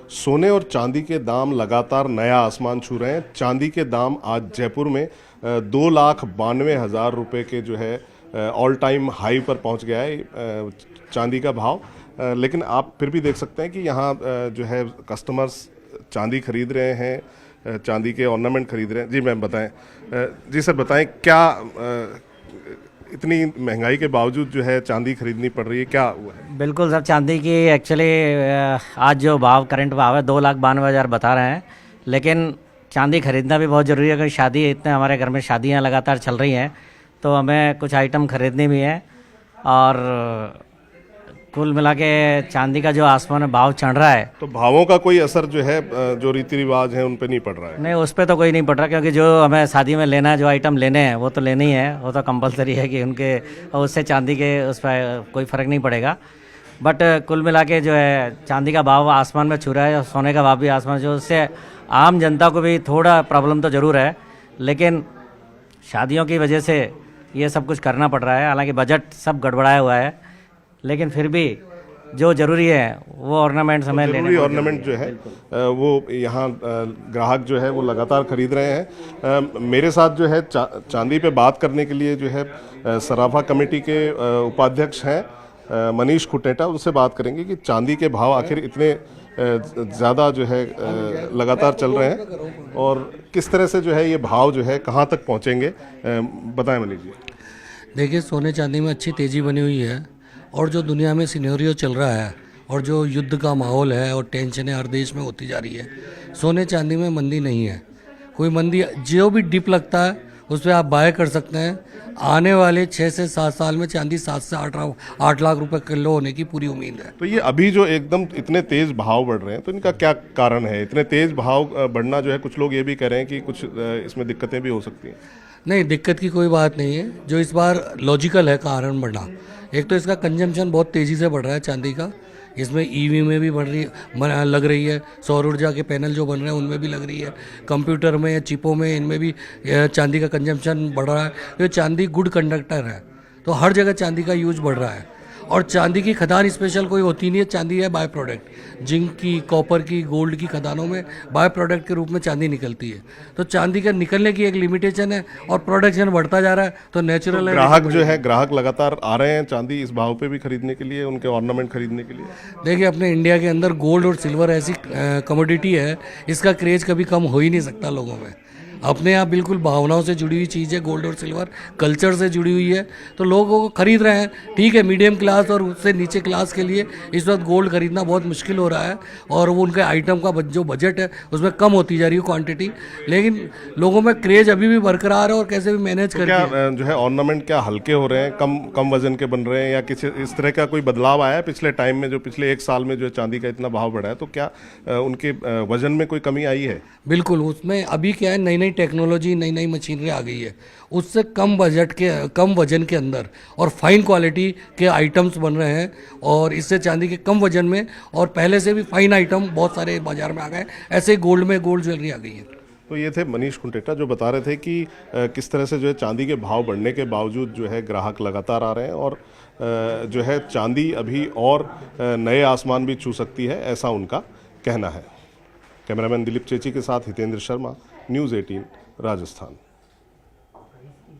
सोने और चांदी के दाम लगातार नया आसमान छू रहे हैं। चांदी के दाम आज जयपुर में 2,92,000 रुपये के जो है ऑल टाइम हाई पर पहुंच गया है चांदी का भाव। लेकिन आप फिर भी देख सकते हैं कि यहाँ जो है कस्टमर्स चांदी खरीद रहे हैं, चांदी के ऑर्नामेंट खरीद रहे हैं। जी मैम बताएं। जी सर बताएं, क्या इतनी महंगाई के बावजूद जो है चांदी खरीदनी पड़ रही है, क्या हुआ है? बिल्कुल सर, चांदी की एक्चुअली आज जो भाव करंट भाव है 2,92,000 बता रहे हैं, लेकिन चांदी खरीदना भी बहुत ज़रूरी है क्योंकि शादी इतने हमारे घर में शादियां लगातार चल रही हैं, तो हमें कुछ आइटम खरीदनी भी है। और कुल मिला के चांदी का जो आसमान में भाव चढ़ रहा है, तो भावों का कोई असर जो है, जो रीति रिवाज है उन पे नहीं पड़ रहा है? नहीं, उस पर तो कोई नहीं पड़ रहा, क्योंकि जो हमें शादी में लेना है, जो आइटम लेने हैं वो तो लेने ही है, वो तो कंपलसरी है कि उनके, और उससे चांदी के उस पर कोई फ़र्क नहीं पड़ेगा। बट कुल मिला के जो है चांदी का भाव आसमान में छू रहा है और सोने का भाव भी आसमान, जो उससे आम जनता को भी थोड़ा प्रॉब्लम तो ज़रूर है, लेकिन शादियों की वजह से ये सब कुछ करना पड़ रहा है। हालांकि बजट सब गड़बड़ाया हुआ है, लेकिन फिर भी जो ज़रूरी है वो ऑर्नामेंट्स हमें लेने, ऑर्नामेंट जो है वो यहाँ ग्राहक जो है वो लगातार खरीद रहे हैं। मेरे साथ जो है चांदी पे बात करने के लिए जो है सराफा कमेटी के उपाध्यक्ष हैं मनीष खुटेटा, उनसे बात करेंगे कि चांदी के भाव आखिर इतने ज़्यादा जो है लगातार चल रहे हैं और किस तरह से जो है ये भाव जो है कहाँ तक पहुँचेंगे। बताएं मनीष जी। देखिए, सोने चांदी में अच्छी तेज़ी बनी हुई है और जो दुनिया में सिनेरियो चल रहा है और जो युद्ध का माहौल है और टेंशनें हर देश में होती जा रही है, सोने चांदी में मंदी नहीं है। कोई मंदी, जो भी डिप लगता है उस पर आप बाय कर सकते हैं। आने वाले 6 से 7 साल में चांदी 7 से 8 लाख रुपए किलो होने की पूरी उम्मीद है। तो ये अभी जो एकदम इतने तेज भाव बढ़ रहे हैं, तो इनका क्या कारण है? इतने तेज भाव बढ़ना जो है, कुछ लोग ये भी कह रहे हैं कि कुछ इसमें दिक्कतें भी हो सकती हैं। नहीं, दिक्कत की कोई बात नहीं है। जो इस बार लॉजिकल है कारण बढ़ना, एक तो इसका कंजम्पशन बहुत तेज़ी से बढ़ रहा है चांदी का, इसमें ईवी में भी बढ़ रही लग रही है, सौर ऊर्जा के पैनल जो बन रहे हैं उनमें भी लग रही है, कंप्यूटर में या चिपों में, इनमें भी चांदी का कंजम्पशन बढ़ रहा है। तो चांदी गुड कंडक्टर है, तो हर जगह चांदी का यूज बढ़ रहा है। और चांदी की खदान स्पेशल कोई होती नहीं है, चांदी है बाय प्रोडक्ट। जिंक की, कॉपर की, गोल्ड की खदानों में बाय प्रोडक्ट के रूप में चांदी निकलती है। तो चांदी का निकलने की एक लिमिटेशन है और प्रोडक्शन बढ़ता जा रहा है, तो नेचुरल है। ग्राहक जो है, ग्राहक लगातार आ रहे हैं चांदी इस भाव पे भी खरीदने के लिए, उनके ऑर्नामेंट खरीदने के लिए। देखिए, अपने इंडिया के अंदर गोल्ड और सिल्वर ऐसी कमोडिटी है, इसका क्रेज कभी कम हो ही नहीं सकता लोगों में। अपने यहाँ बिल्कुल भावनाओं से जुड़ी हुई चीज़ है गोल्ड और सिल्वर, कल्चर से जुड़ी हुई है, तो लोगों को खरीद रहे हैं। ठीक है, मीडियम क्लास और उससे नीचे क्लास के लिए इस वक्त गोल्ड खरीदना बहुत मुश्किल हो रहा है और वो उनके आइटम का जो बजट है उसमें कम होती जा रही है क्वांटिटी, लेकिन लोगों में क्रेज अभी भी बरकरार है और कैसे भी मैनेज करके। क्या जो है ऑर्नामेंट क्या हल्के हो रहे हैं, कम वजन के बन रहे हैं, या किसी इस तरह का कोई बदलाव आया है पिछले टाइम में? जो पिछले 1 साल में जो चांदी का इतना भाव बढ़ा है, तो क्या उनके वजन में कोई कमी आई है? बिल्कुल, उसमें अभी क्या है, नई नई टेक्नोलॉजी, नई नई मशीनरी आ गई है, उससे कम बजट के, कम वजन के अंदर और फाइन क्वालिटी के आइटम्स बन रहे हैं और इससे चांदी के कम वजन में और पहले से भी फाइन आइटम बहुत सारे बाजार में आ गए। ऐसे गोल्ड में गोल्ड ज्वेलरी आ गई है। तो ये थे मनीष खुटेटा जो बता रहे थे कि किस तरह से जो है चांदी के भाव बढ़ने के बावजूद जो है ग्राहक लगातार आ रहे हैं और जो है चांदी अभी और नए आसमान भी छू सकती है, ऐसा उनका कहना है। कैमरामैन दिलीप चेची के साथ हितेंद्र शर्मा, न्यूज़ 18 राजस्थान।